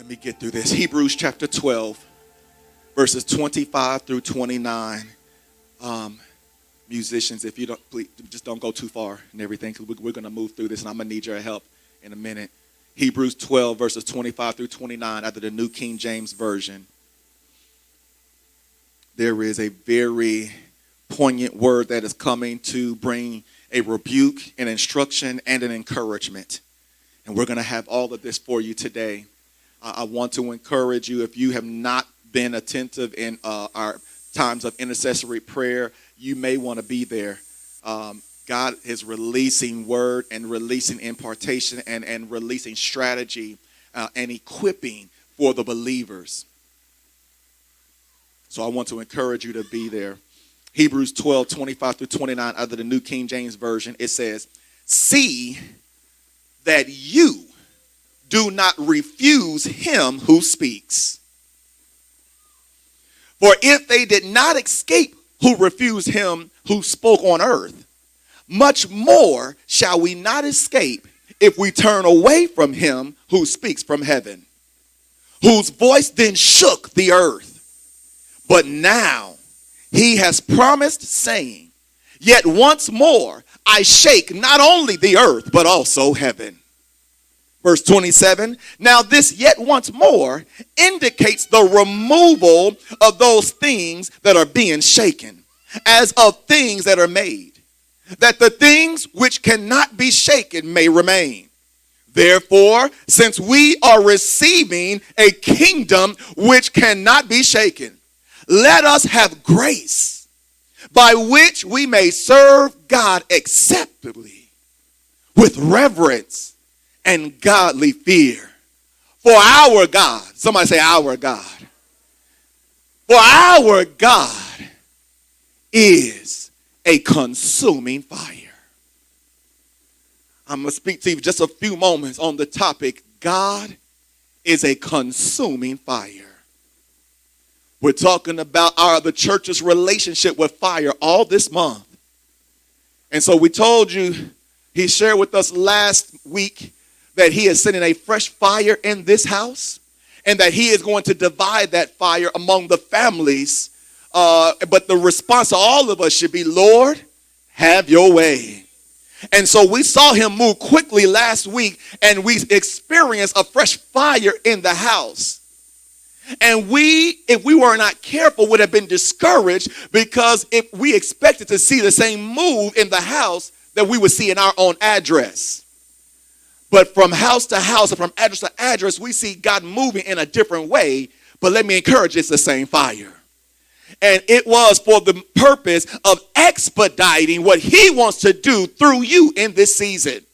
Let me get through this. Hebrews chapter 12, verses 25 through 29. Musicians, if you don't, please just don't go too far and everything, because we're going to move through this, and I'm going to need your help in a minute. Hebrews 12, verses 25 through 29, out of the New King James Version. There is a very poignant word that is coming to bring a rebuke, an instruction, and an encouragement. And we're going to have all of this for you today. I want to encourage you, if you have not been attentive in our times of intercessory prayer, you may want to be there. God is releasing word and releasing impartation and releasing strategy and equipping for the believers. So I want to encourage you to be there. Hebrews 12, 25 through 29 out of the New King James Version, it says, "See that you do not refuse him who speaks. For if they did not escape who refused him who spoke on earth, much more shall we not escape if we turn away from him who speaks from heaven, whose voice then shook the earth. But now he has promised, saying, yet once more I shake not only the earth, but also heaven." Verse 27, now this yet once more indicates the removal of those things that are being shaken, as of things that are made, that the things which cannot be shaken may remain. Therefore, since we are receiving a kingdom which cannot be shaken, let us have grace by which we may serve God acceptably with reverence and godly fear. For our God, somebody say our God. For our God is a consuming fire. I'm going to speak to you just a few moments on the topic, God is a consuming fire. We're talking about the church's relationship with fire all this month. And so we told you, he shared with us last week that he is sending a fresh fire in this house, and that he is going to divide that fire among the families. But the response to all of us should be, Lord, have your way. And so we saw him move quickly last week, and we experienced a fresh fire in the house. And if we were not careful, would have been discouraged, because if we expected to see the same move in the house that we would see in our own address. But from house to house and from address to address, we see God moving in a different way. But let me encourage you, it's the same fire. And it was for the purpose of expediting what he wants to do through you in this season.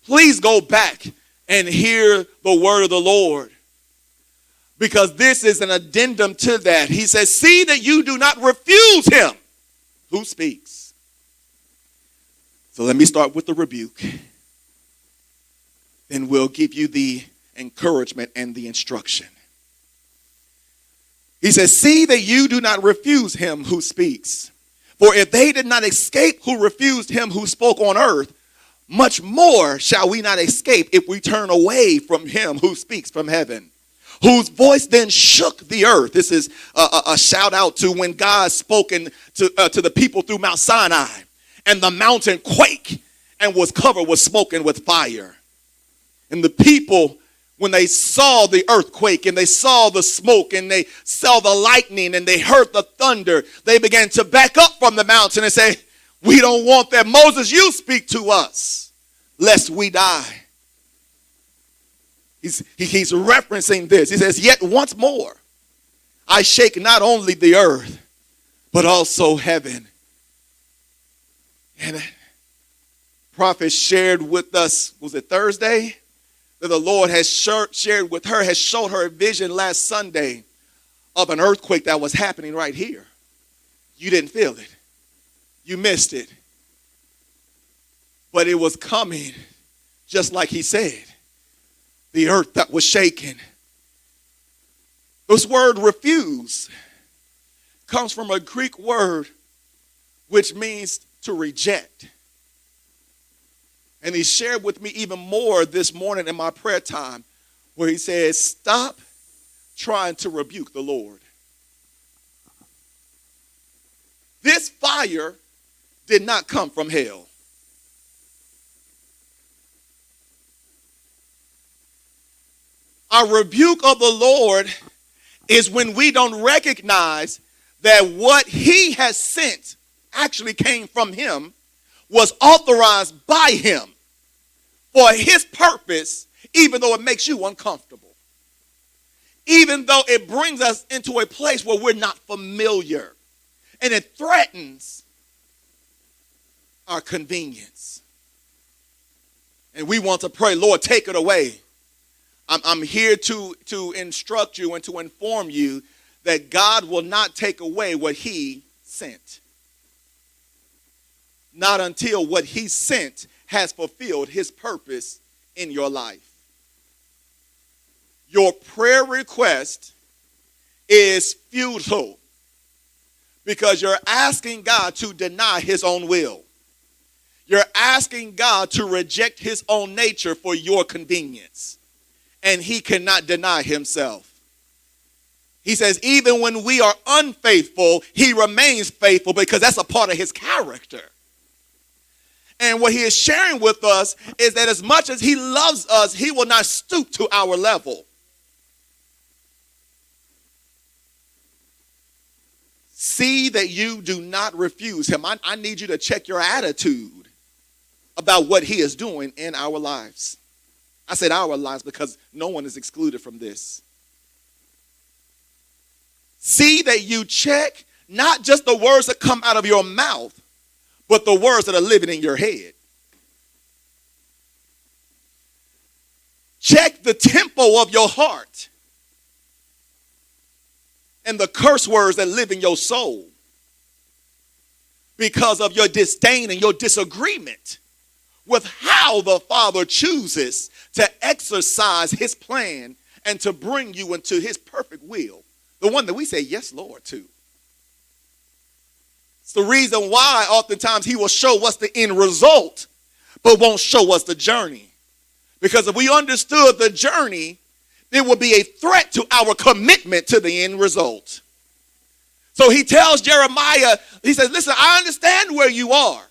Please go back and hear the word of the Lord, because this is an addendum to that. He says, see that you do not refuse him who speaks. So let me start with the rebuke. Then we'll give you the encouragement and the instruction. He says, see that you do not refuse him who speaks. For if they did not escape who refused him who spoke on earth, much more shall we not escape if we turn away from him who speaks from heaven, whose voice then shook the earth. This is a shout out to when God spoken to the people through Mount Sinai. And the mountain quaked and was covered with smoke and with fire. And the people, when they saw the earthquake and they saw the smoke and they saw the lightning and they heard the thunder, they began to back up from the mountain and say, we don't want that. Moses, you speak to us, lest we die. He's referencing this. He says, yet once more, I shake not only the earth, but also heaven. And prophet shared with us, was it Thursday? That the Lord has shared with her, has showed her a vision last Sunday of an earthquake that was happening right here. You didn't feel it. You missed it. But it was coming just like he said. The earth that was shaken. This word refuse comes from a Greek word which means to reject. And he shared with me even more this morning in my prayer time, where he says, stop trying to rebuke the Lord. This fire did not come from hell. Our rebuke of the Lord is when we don't recognize that what he has sent actually came from him, was authorized by him for his purpose, even though it makes you uncomfortable. Even though it brings us into a place where we're not familiar and it threatens our convenience. And we want to pray, Lord, take it away. I'm here to instruct you and to inform you that God will not take away what he sent. Not until what he sent has fulfilled his purpose in your life. Your prayer request is futile because you're asking God to deny his own will. You're asking God to reject his own nature for your convenience. And he cannot deny himself. He says, even when we are unfaithful, he remains faithful because that's a part of his character. And what he is sharing with us is that as much as he loves us, he will not stoop to our level. See that you do not refuse him. I need you to check your attitude about what he is doing in our lives. I said our lives because no one is excluded from this. See that you check not just the words that come out of your mouth, but the words that are living in your head. Check the tempo of your heart and the curse words that live in your soul because of your disdain and your disagreement with how the Father chooses to exercise his plan and to bring you into his perfect will. The one that we say, yes, Lord, to. It's the reason why oftentimes he will show us the end result, but won't show us the journey. Because if we understood the journey, it would be a threat to our commitment to the end result. So he tells Jeremiah, he says, listen, I understand where you are,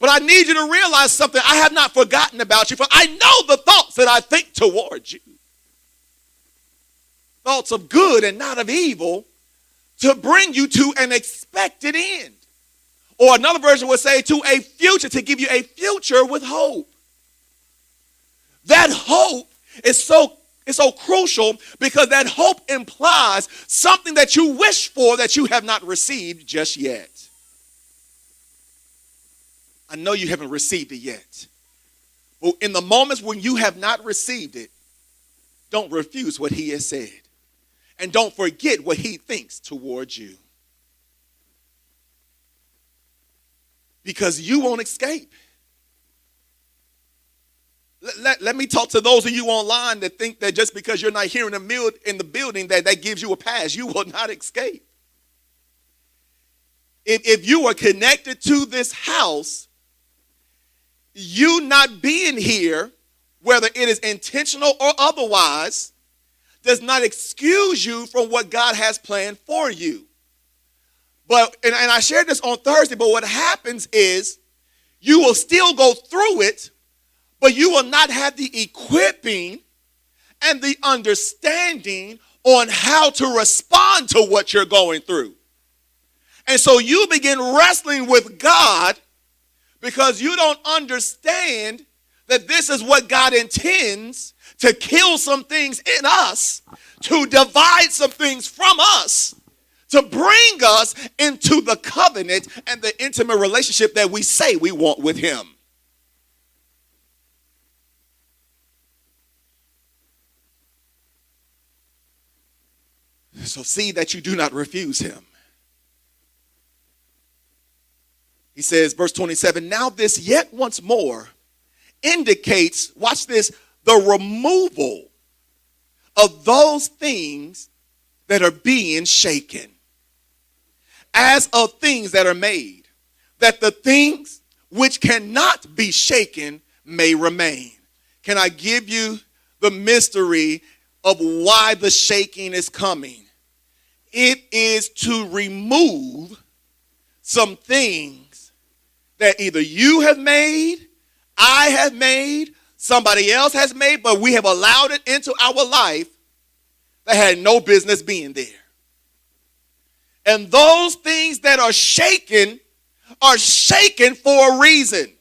but I need you to realize something. I have not forgotten about you, for I know the thoughts that I think towards you. Thoughts of good and not of evil, to bring you to an expected end. Or another version would say to a future, to give you a future with hope. That hope is so crucial because that hope implies something that you wish for that you have not received just yet. I know you haven't received it yet. But in the moments when you have not received it, don't refuse what he has said. And don't forget what he thinks towards you. Because you won't escape. Let me talk to those of you online that think that just because you're not here in the building that gives you a pass. You will not escape. If you are connected to this house, you not being here, whether it is intentional or otherwise, does not excuse you from what God has planned for you. But, and I shared this on Thursday, but what happens is you will still go through it, but you will not have the equipping and the understanding on how to respond to what you're going through. And so you begin wrestling with God because you don't understand that this is what God intends to kill some things in us, to divide some things from us, to bring us into the covenant and the intimate relationship that we say we want with him. So see that you do not refuse him. He says, verse 27, now this yet once more indicates, watch this, the removal of those things that are being shaken as of things that are made, that the things which cannot be shaken may remain. Can I give you the mystery of why the shaking is coming? It is to remove some things that either you have made, I have made, somebody else has made, but we have allowed it into our life that had no business being there. And those things that are shaken for a reason.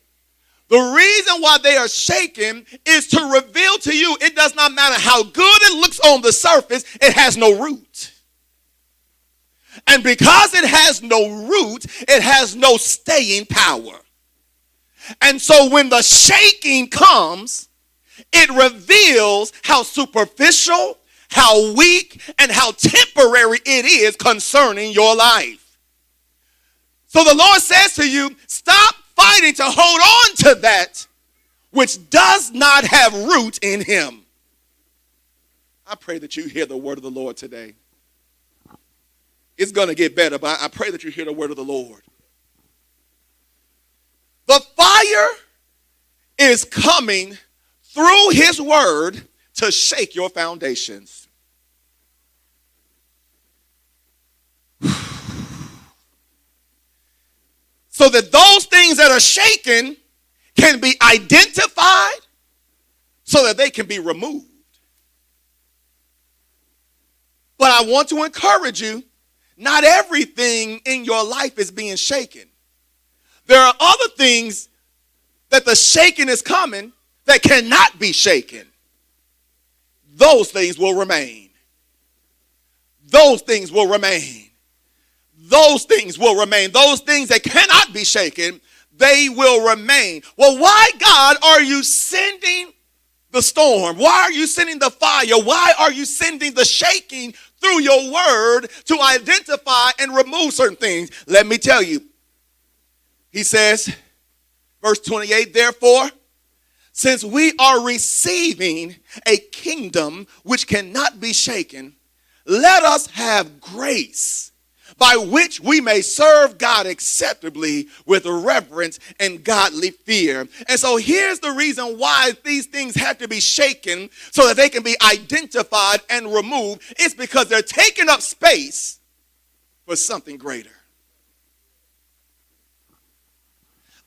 The reason why they are shaken is to reveal to you it does not matter how good it looks on the surface, it has no root. And because it has no root, it has no staying power. And so when the shaking comes, it reveals how superficial, how weak, and how temporary it is concerning your life. So the Lord says to you, stop fighting to hold on to that which does not have root in him. I pray that you hear the word of the Lord today. It's going to get better, but I pray that you hear the word of the Lord. The fire is coming through his word to shake your foundations. So that those things that are shaken can be identified so that they can be removed. But I want to encourage you, not everything in your life is being shaken. There are other things that the shaking is coming that cannot be shaken. Those things will remain. Those things will remain. Those things will remain. Those things that cannot be shaken, they will remain. Well, why, God, are you sending the storm? Why are you sending the fire? Why are you sending the shaking through your word to identify and remove certain things? Let me tell you. He says, verse 28, therefore, since we are receiving a kingdom which cannot be shaken, let us have grace by which we may serve God acceptably with reverence and godly fear. And so here's the reason why these things have to be shaken so that they can be identified and removed. It's because they're taking up space for something greater.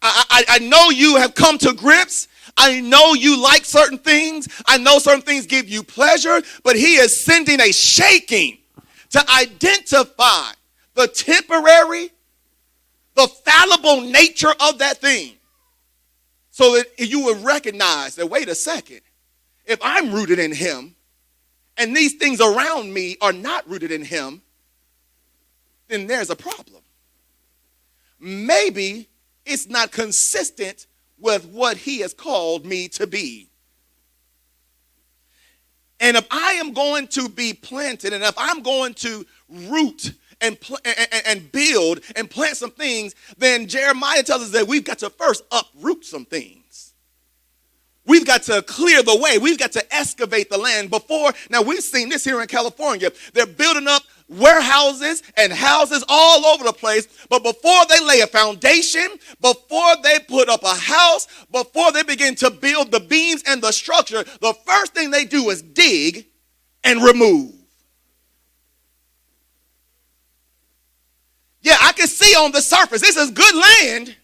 I know you have come to grips. I know you like certain things. I know certain things give you pleasure, but he is sending a shaking to identify the temporary, the fallible nature of that thing, so that you would recognize that, wait a second, if I'm rooted in him and these things around me are not rooted in him, then there's a problem. Maybe it's not consistent with what he has called me to be. And if I am going to be planted, and if I'm going to root and build and plant some things, then Jeremiah tells us that we've got to first uproot some things. We've got to clear the way. We've got to excavate the land before. Now, we've seen this here in California. They're building up warehouses and houses all over the place. But before they lay a foundation, before they put up a house, before they begin to build the beams and the structure, the first thing they do is dig and remove. Yeah, I can see on the surface, this is good land,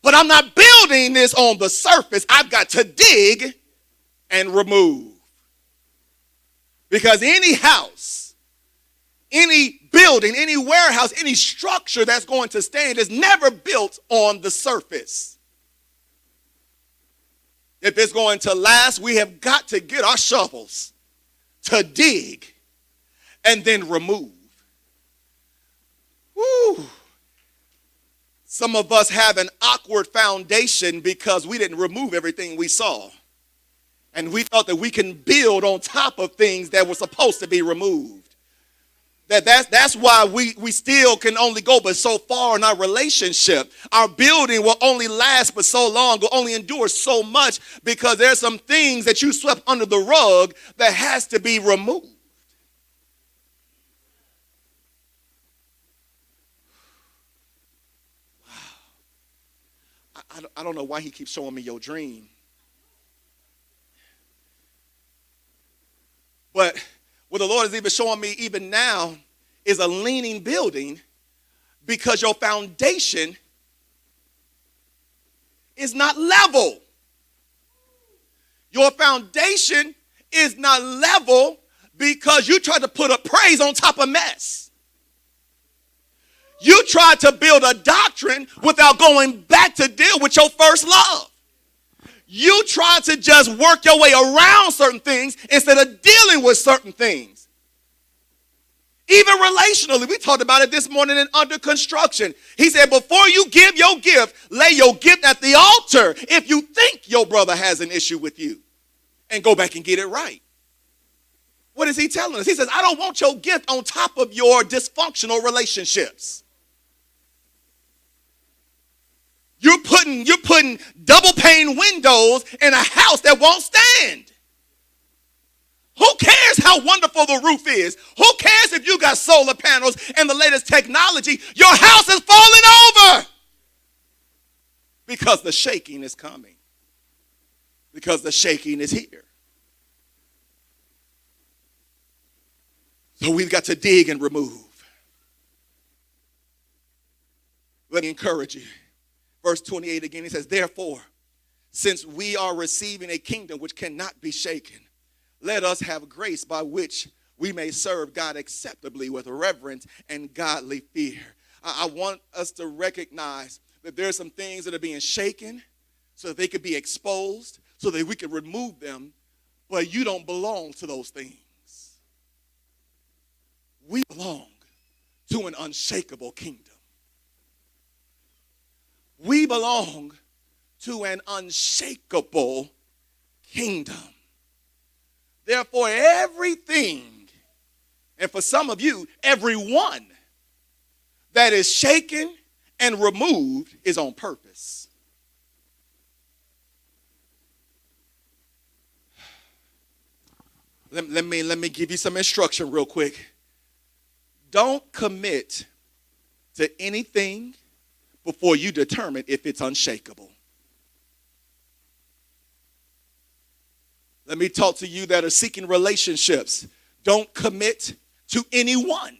but I'm not building this on the surface. I've got to dig and remove. Because any house, any building, any warehouse, any structure that's going to stand is never built on the surface. If it's going to last, we have got to get our shovels to dig and then remove. Woo. Some of us have an awkward foundation because we didn't remove everything we saw. And we thought that we can build on top of things that were supposed to be removed. That's why we still can only go but so far in our relationship. Our building will only last but so long, will only endure so much because there's some things that you swept under the rug that has to be removed. I don't know why he keeps showing me your dream. What the Lord is even showing me even now is a leaning building because your foundation is not level. Your foundation is not level because you tried to put a praise on top of mess. You tried to build a doctrine without going back to deal with your first love. You tried to just work your way around certain things instead of dealing with certain things. Even relationally, we talked about it this morning in Under Construction. He said, before you give your gift, lay your gift at the altar if you think your brother has an issue with you, and go back and get it right. What is he telling us? He says, I don't want your gift on top of your dysfunctional relationships. You're putting double pane windows in a house that won't stand. Who cares how wonderful the roof is? Who cares if you got solar panels and the latest technology? Your house is falling over because the shaking is coming. Because the shaking is here. So we've got to dig and remove. Let me encourage you. Verse 28 again, he says, therefore, since we are receiving a kingdom which cannot be shaken, let us have grace by which we may serve God acceptably with reverence and godly fear. I want us to recognize that there are some things that are being shaken so that they could be exposed, so that we can remove them, but you don't belong to those things. We belong to an unshakable kingdom. We belong to an unshakable kingdom. Therefore, everything, and for some of you, everyone that is shaken and removed is on purpose. Let me give you some instruction real quick. Don't commit to anything before you determine if it's unshakable. Let me talk to you that are seeking relationships. Don't commit to anyone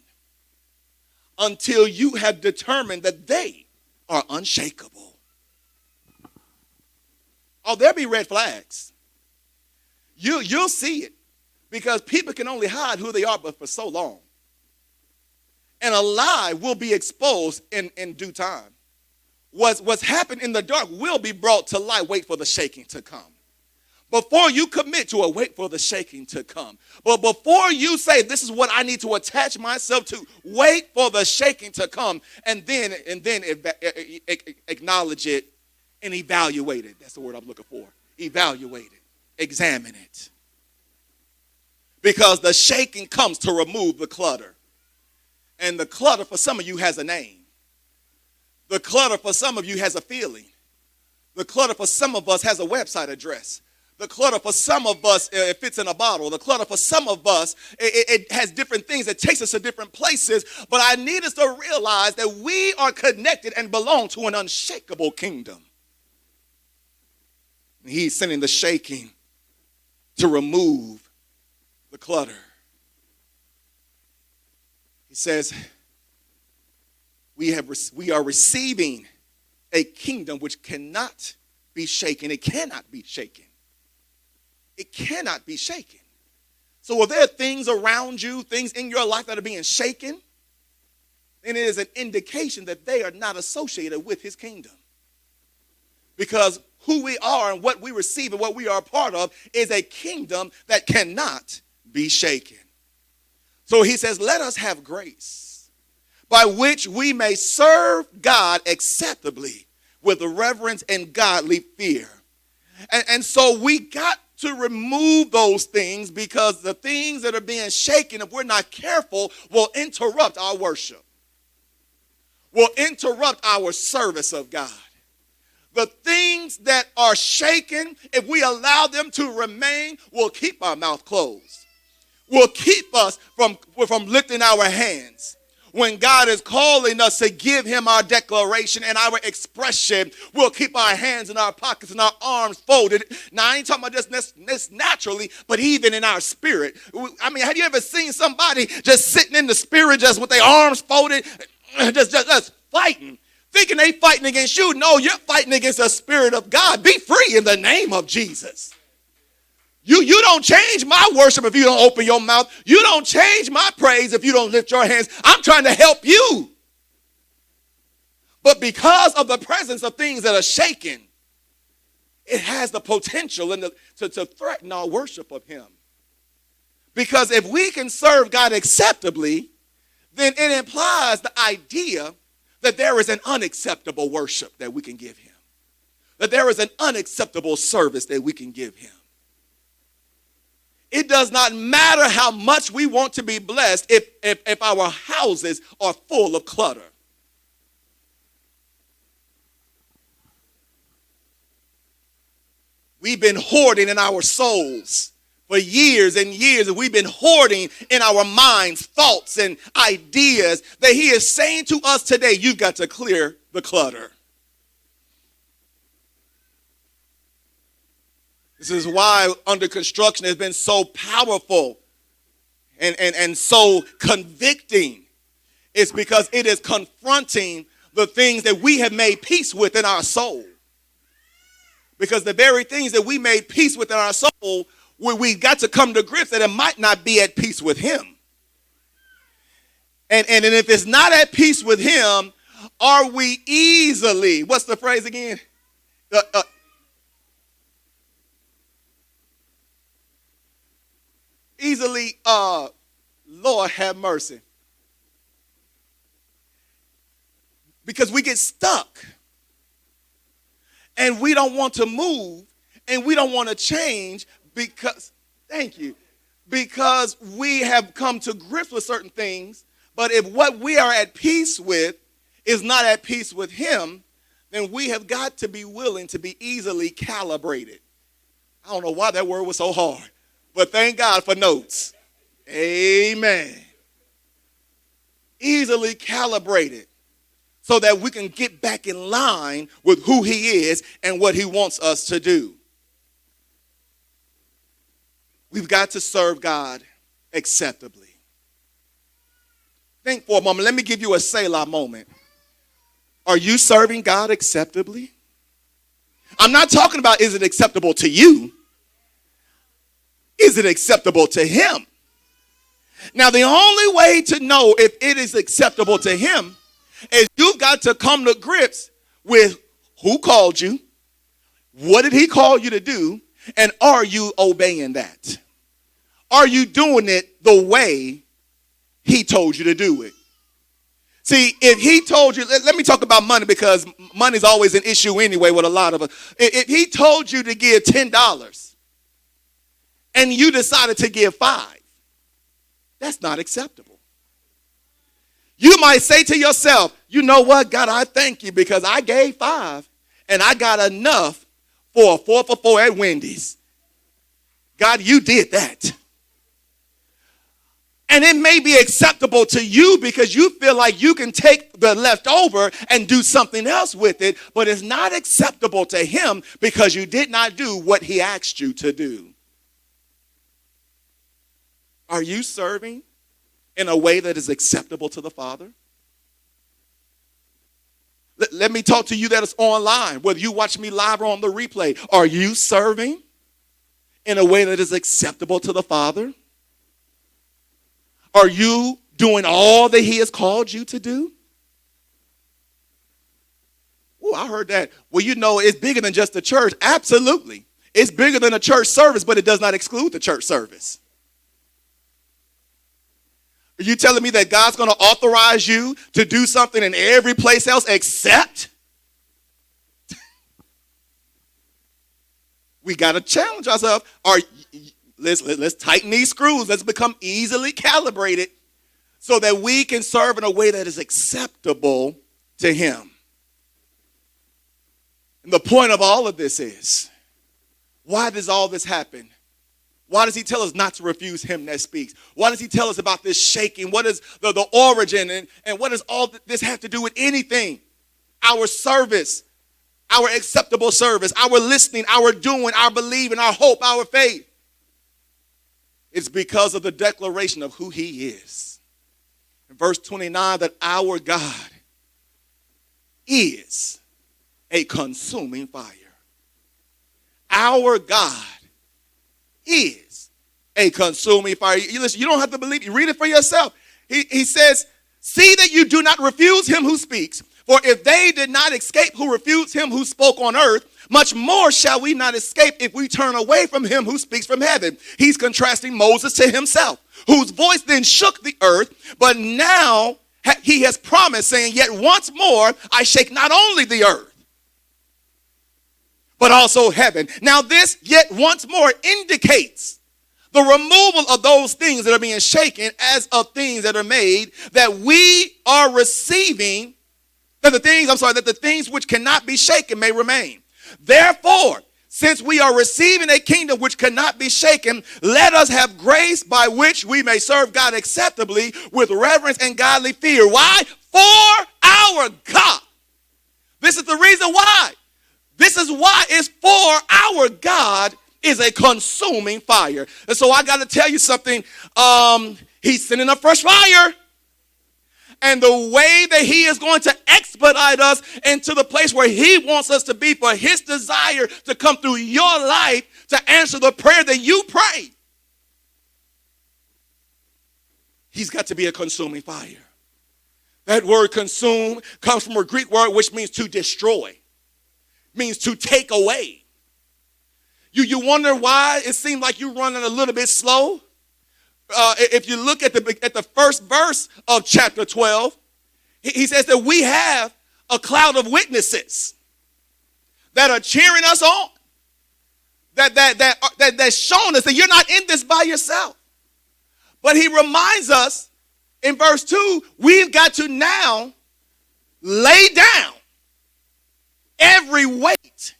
until you have determined that they are unshakable. Oh, there'll be red flags. You'll see it because people can only hide who they are but for so long. And a lie will be exposed in due time. What's happened in the dark will be brought to light. Wait for the shaking to come. Before you commit to it, wait for the shaking to come. But before you say, this is what I need to attach myself to, wait for the shaking to come and then acknowledge it and evaluate it. That's the word I'm looking for. Evaluate it. Examine it. Because the shaking comes to remove the clutter. And the clutter for some of you has a name. The clutter for some of you has a feeling. The clutter for some of us has a website address. The clutter for some of us, it fits in a bottle. The clutter for some of us, it has different things that takes us to different places. But I need us to realize that we are connected and belong to an unshakable kingdom. And he's sending the shaking to remove the clutter. He says, we are receiving a kingdom which cannot be shaken. It cannot be shaken. It cannot be shaken. So if there are things around you, things in your life that are being shaken, then it is an indication that they are not associated with his kingdom. Because who we are and what we receive and what we are a part of is a kingdom that cannot be shaken. So he says, let us have grace by which we may serve God acceptably with reverence and godly fear. And so we got to remove those things because the things that are being shaken, if we're not careful, will interrupt our worship, will interrupt our service of God. The things that are shaken, if we allow them to remain, will keep our mouth closed, will keep us from lifting our hands, When God is calling us to give him our declaration and our expression, we'll keep our hands in our pockets and our arms folded. Now, I ain't talking about just naturally, but even in our spirit. I mean, have you ever seen somebody just sitting in the spirit, just with their arms folded, just fighting, thinking they fighting against you? No, you're fighting against the Spirit of God. Be free in the name of Jesus. You don't change my worship if you don't open your mouth. You don't change my praise if you don't lift your hands. I'm trying to help you. But because of the presence of things that are shaken, it has the potential to threaten our worship of him. Because if we can serve God acceptably, then it implies the idea that there is an unacceptable worship that we can give him. That there is an unacceptable service that we can give him. It does not matter how much we want to be blessed if our houses are full of clutter. We've been hoarding in our souls for years and years, and we've been hoarding in our minds thoughts and ideas that he is saying to us today, you've got to clear the clutter. This is why under construction has been so powerful and so convicting. It's because it is confronting the things that we have made peace with in our soul. Because the very things that we made peace with in our soul, we got to come to grips that it might not be at peace with him. And if it's not at peace with him, are we easily, what's the phrase again? Easily, Lord have mercy. Because we get stuck. And we don't want to move. And we don't want to change because, thank you, because we have come to grips with certain things. But if what we are at peace with is not at peace with him, then we have got to be willing to be easily calibrated. I don't know why that word was so hard. But thank God for notes. Amen. Easily calibrated so that we can get back in line with who he is and what he wants us to do. We've got to serve God acceptably. Think for a moment. Let me give you a Selah moment. Are you serving God acceptably? I'm not talking about is it acceptable to you. Is it acceptable to him? Now, the only way to know if it is acceptable to him is you've got to come to grips with who called you, what did he call you to do, and are you obeying that? Are you doing it the way he told you to do it? See, if he told you, let me talk about money because money's always an issue anyway with a lot of us. If he told you to give $10, and you decided to give $5, that's not acceptable. You might say to yourself, you know what, God, I thank you because I gave $5 and I got enough for a 4 for $4 at Wendy's. God, you did that. And it may be acceptable to you because you feel like you can take the leftover and do something else with it, but it's not acceptable to him because you did not do what he asked you to do. Are you serving in a way that is acceptable to the Father? Let me talk to you that is online, whether you watch me live or on the replay. Are you serving in a way that is acceptable to the Father? Are you doing all that he has called you to do? Oh, I heard that. Well, you know, it's bigger than just the church. Absolutely. It's bigger than a church service, but it does not exclude the church service. Are you telling me that God's going to authorize you to do something in every place else except? We got to challenge ourselves. Let's tighten these screws. Let's become easily calibrated so that we can serve in a way that is acceptable to him. And the point of all of this is, why does all this happen? Why does he tell us not to refuse him that speaks? Why does he tell us about this shaking? What is the origin? And what does all this have to do with anything? Our service, our acceptable service, our listening, our doing, our believing, our hope, our faith. It's because of the declaration of who he is. In verse 29, that our God is a consuming fire. Our God is a consuming fire. You listen, you don't have to believe. You read it for yourself. He says, see that you do not refuse him who speaks. For if they did not escape who refused him who spoke on earth, much more shall we not escape if we turn away from him who speaks from heaven. He's contrasting Moses to himself, whose voice then shook the earth, but now he has promised, saying, yet once more I shake not only the earth, but also heaven. Now this yet once more indicates the removal of those things that are being shaken as of things that are made, that we are receiving, that the things which cannot be shaken may remain. Therefore, since we are receiving a kingdom which cannot be shaken, let us have grace by which we may serve God acceptably with reverence and godly fear. Why? For our God. This is the reason why. This is why it's for our God is a consuming fire. And so I got to tell you something. He's sending a fresh fire. And the way that he is going to expedite us into the place where he wants us to be for his desire to come through your life to answer the prayer that you pray. He's got to be a consuming fire. That word consume comes from a Greek word which means to destroy. Means to take away. You wonder why it seemed like you're running a little bit slow? If you look at the first verse of chapter 12, he says that we have a cloud of witnesses that are cheering us on, that's showing us that you're not in this by yourself. But he reminds us in verse 2, we've got to now lay down every weight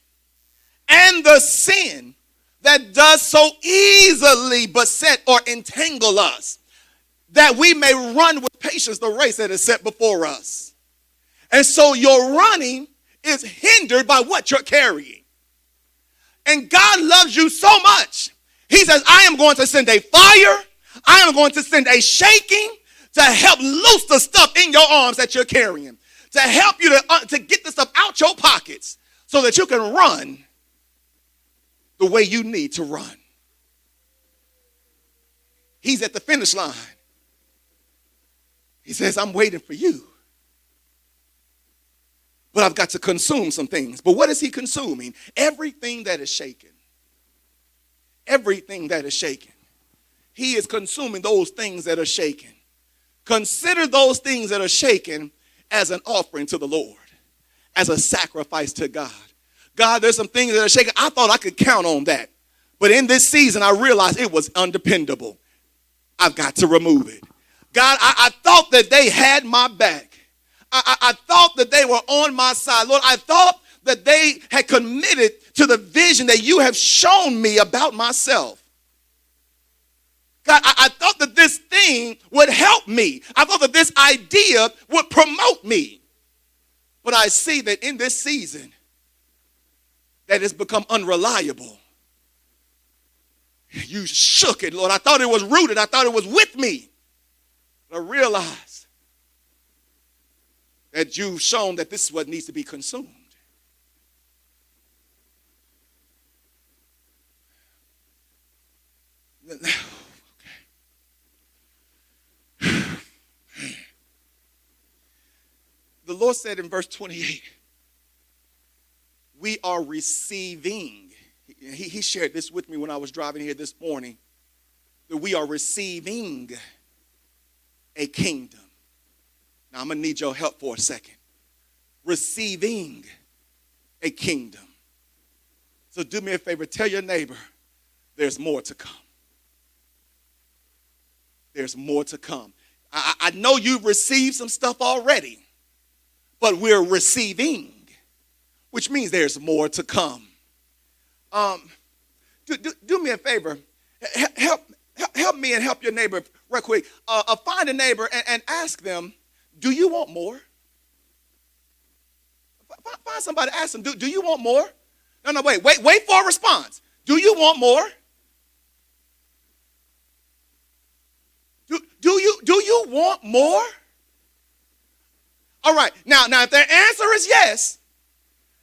and the sin that does so easily beset or entangle us, that we may run with patience the race that is set before us. And so your running is hindered by what you're carrying. And God loves you so much. He says, I am going to send a fire. I am going to send a shaking to help loose the stuff in your arms that you're carrying, to help you to get the stuff out your pockets so that you can run the way you need to run. He's at the finish line. He says, I'm waiting for you. But I've got to consume some things. But what is he consuming? Everything that is shaken. Everything that is shaken. He is consuming those things that are shaken. Consider those things that are shaken as an offering to the Lord, as a sacrifice to God. God, there's some things that are shaking. I thought I could count on that. But in this season, I realized it was undependable. I've got to remove it. God, I thought that they had my back. I thought that they were on my side. Lord, I thought that they had committed to the vision that you have shown me about myself. God, I thought that this thing would help me. I thought that this idea would promote me. But I see that in this season, that has become unreliable. You shook it, Lord. I thought it was rooted. I thought it was with me. But I realized that you've shown that this is what needs to be consumed. The Lord said in verse 28, we are receiving. He shared this with me when I was driving here this morning, that we are receiving a kingdom. Now I'm going to need your help for a second. Receiving a kingdom. So do me a favor, tell your neighbor, there's more to come. There's more to come. I know you've received some stuff already, but we're receiving, which means there's more to come. Do me a favor Help me and help your neighbor real quick. Find a neighbor and ask them, do you want more? Find somebody, ask them, do you want more? No, wait for a response. Do you want more? Do you want more? All right, now if their answer is yes,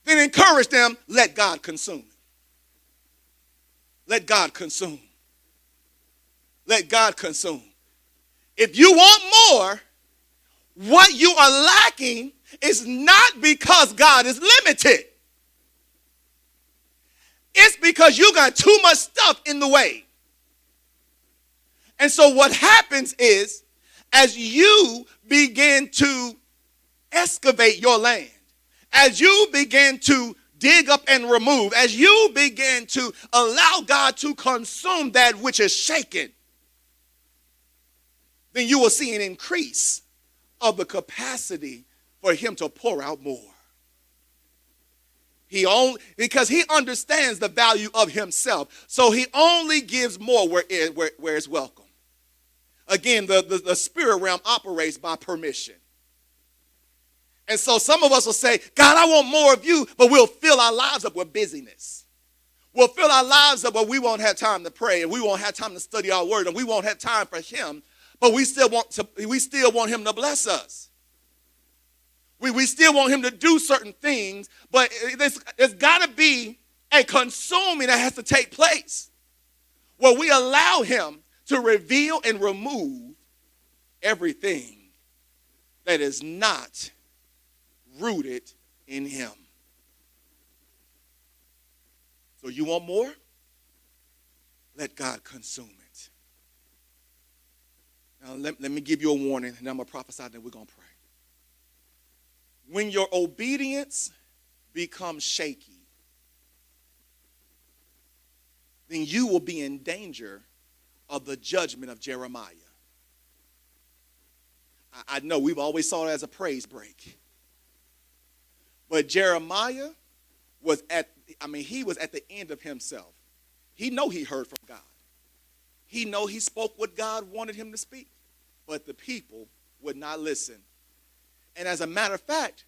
then encourage them, let God consume it. Let God consume. Let God consume. If you want more, what you are lacking is not because God is limited. It's because you got too much stuff in the way. And so what happens is, as you begin to excavate your land, as you begin to dig up and remove, as you begin to allow God to consume that which is shaken, then you will see an increase of the capacity for him to pour out more. Because he understands the value of himself, so he only gives more where it's welcome. Again, the spirit realm operates by permission. And so some of us will say, God, I want more of you, but we'll fill our lives up with busyness. We'll fill our lives up, but we won't have time to pray, and we won't have time to study our word, and we won't have time for him, but we still want him to bless us. We still want him to do certain things, but there's got to be a consuming that has to take place where we allow him to reveal and remove everything that is not rooted in him. So you want more? Let God consume it. Now let me give you a warning, and I'm going to prophesy, then we're going to pray. When your obedience becomes shaky, then you will be in danger of the judgment of Jeremiah. I know we've always saw it as a praise break. But Jeremiah was he was at the end of himself. He know he heard from God. He know he spoke what God wanted him to speak. But the people would not listen. And as a matter of fact,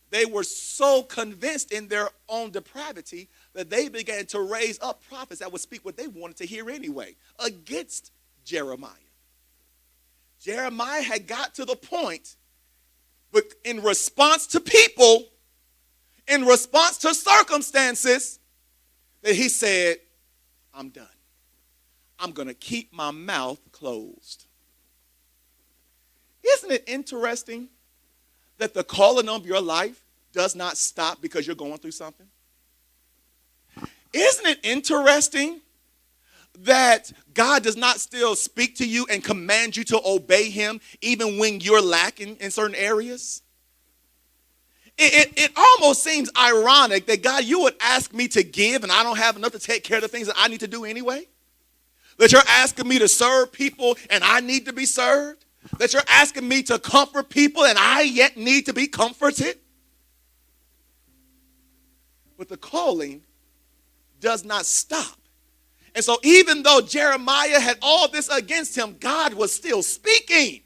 they were so convinced in their own depravity that they began to raise up prophets that would speak what they wanted to hear anyway, against Jeremiah. Jeremiah had got to the point, but in response to people, in response to circumstances, that he said, I'm done. I'm going to keep my mouth closed. Isn't it interesting that the calling of your life does not stop because you're going through something? Isn't it interesting that God does not still speak to you and command you to obey him even when you're lacking in certain areas? It almost seems ironic that, God, you would ask me to give and I don't have enough to take care of the things that I need to do anyway. That you're asking me to serve people and I need to be served. That you're asking me to comfort people and I yet need to be comforted. But the calling does not stop. And so even though Jeremiah had all this against him, God was still speaking.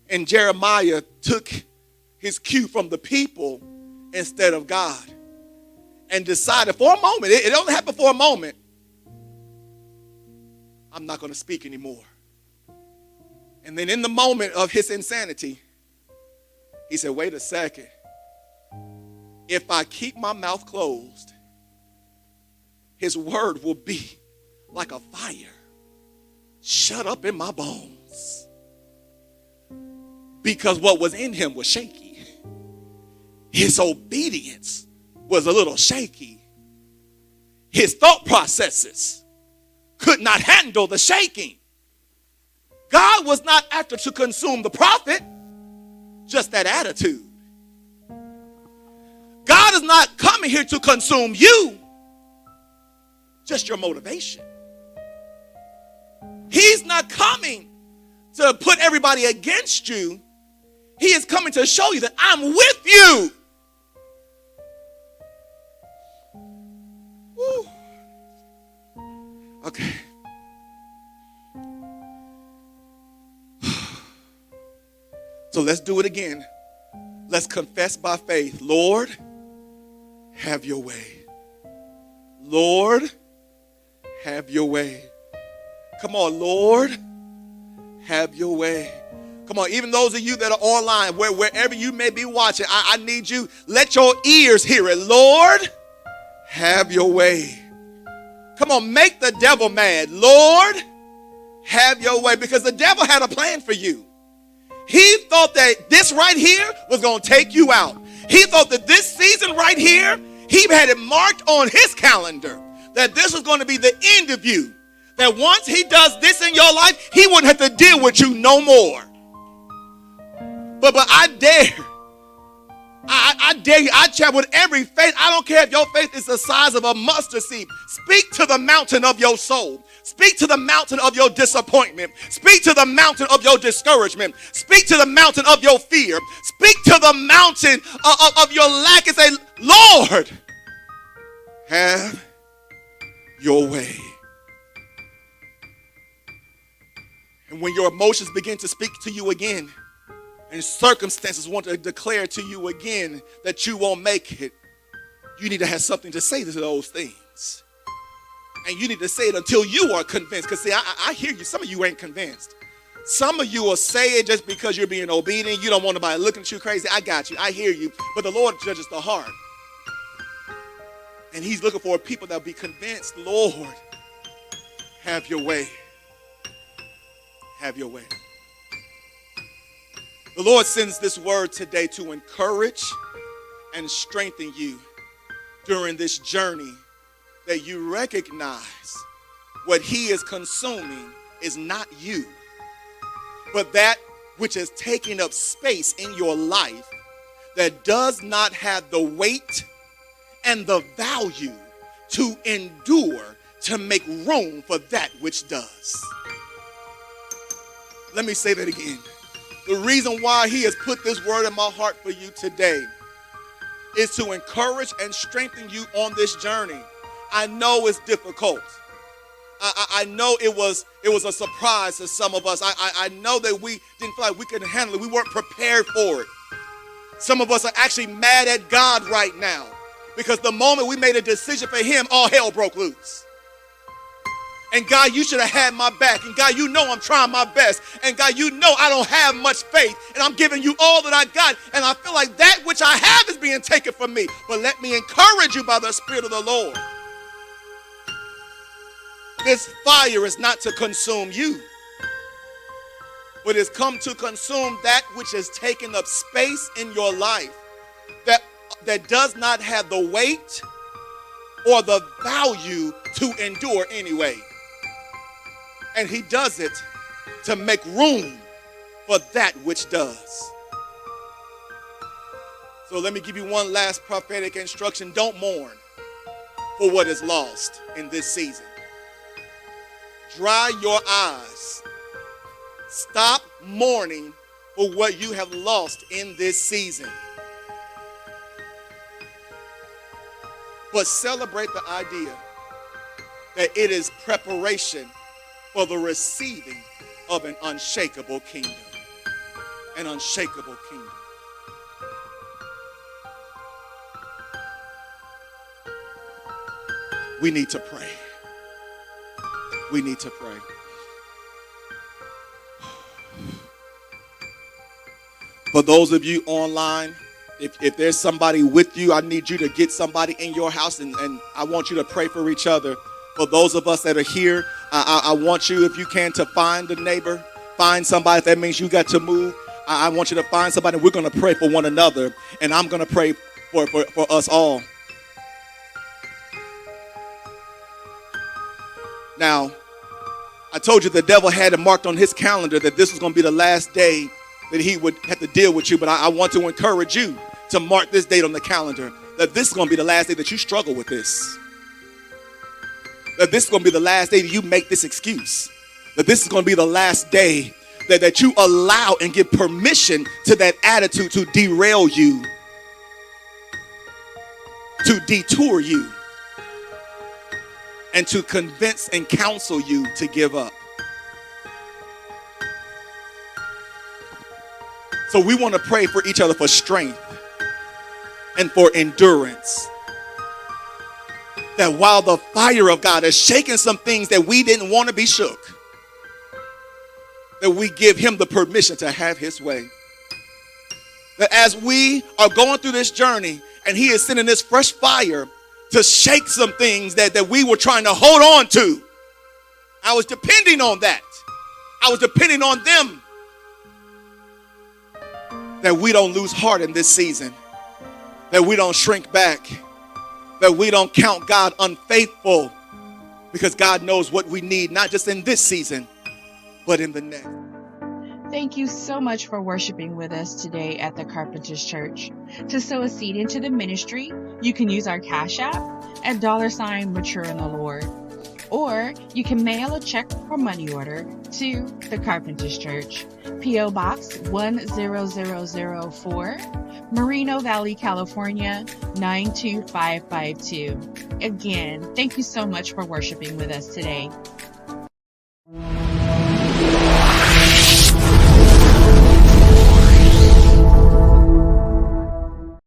And Jeremiah took his cue from the people instead of God and decided for a moment, it only happened for a moment, I'm not going to speak anymore. And then in the moment of his insanity, he said, wait a second. If I keep my mouth closed, his word will be like a fire shut up in my bones. Because what was in him was shaky. His obedience was a little shaky. His thought processes could not handle the shaking. God was not after to consume the prophet, just that attitude. God is not coming here to consume you, just your motivation. He's not coming to put everybody against you. He is coming to show you that I'm with you. Woo. Okay. So let's do it again. Let's confess by faith. Lord, have your way. Lord, have your way. Come on, Lord, have your way. Come on, even those of you that are online, wherever you may be watching, I need you, let your ears hear it. Lord, have your way. Come on, make the devil mad. Lord, have your way. Because the devil had a plan for you. He thought that this right here was going to take you out. He thought that this season right here, he had it marked on his calendar that this was going to be the end of you. That once he does this in your life, he wouldn't have to deal with you no more. But I dare you, I chat with every faith. I don't care if your faith is the size of a mustard seed. Speak to the mountain of your soul. Speak to the mountain of your disappointment. Speak to the mountain of your discouragement. Speak to the mountain of your fear. Speak to the mountain of your lack and say, Lord, have your way. And when your emotions begin to speak to you again, and circumstances want to declare to you again that you won't make it, you need to have something to say to those things. And you need to say it until you are convinced. Because see, I hear you. Some of you ain't convinced. Some of you will say it just because you're being obedient. You don't want nobody looking at you crazy. I got you. I hear you. But the Lord judges the heart. And he's looking for people that will be convinced. Lord, have your way. Have your way. The Lord sends this word today to encourage and strengthen you during this journey, that you recognize what he is consuming is not you, but that which is taking up space in your life that does not have the weight and the value to endure to make room for that which does. Let me say that again. The reason why he has put this word in my heart for you today is to encourage and strengthen you on this journey. I know it's difficult. I know it was a surprise to some of us. I know that we didn't feel like we could handle it. We weren't prepared for it. Some of us are actually mad at God right now because the moment we made a decision for him, all hell broke loose. And God, you should have had my back. And God, you know I'm trying my best. And God, you know I don't have much faith. And I'm giving you all that I got. And I feel like that which I have is being taken from me. But let me encourage you by the Spirit of the Lord. This fire is not to consume you, but it's come to consume that which has taken up space in your life that does not have the weight or the value to endure anyway. And he does it to make room for that which does. So let me give you one last prophetic instruction. Don't mourn for what is lost in this season. Dry your eyes. Stop mourning for what you have lost in this season. But celebrate the idea that it is preparation for the receiving of an unshakable kingdom. An unshakable kingdom. We need to pray. We need to pray. For those of you online, if there's somebody with you, I need you to get somebody in your house, and I want you to pray for each other. For those of us that are here, I want you, if you can, to find a neighbor, find somebody. If that means you got to move, I want you to find somebody. We're going to pray for one another, and I'm going to pray for us all. Now, I told you the devil had it marked on his calendar that this was going to be the last day that he would have to deal with you, but I want to encourage you to mark this date on the calendar, that this is going to be the last day that you struggle with this. That this is going to be the last day that you make this excuse. That this is going to be the last day that you allow and give permission to that attitude to derail you, to detour you, and to convince and counsel you to give up. So we want to pray for each other for strength and for endurance. That while the fire of God is shaking some things that we didn't want to be shook, that we give him the permission to have his way. That as we are going through this journey and he is sending this fresh fire to shake some things that we were trying to hold on to. I was depending on that. I was depending on them. That we don't lose heart in this season. That we don't shrink back. That we don't count God unfaithful. Because God knows what we need, not just in this season, but in the next. Thank you so much for worshiping with us today at the Carpenters Church. To sow a seed into the ministry, you can use our Cash App at $Mature in the Lord. Or you can mail a check or money order to the Carpenters Church, P.O. Box 10004, Moreno Valley, California 92552. Again, thank you so much for worshiping with us today.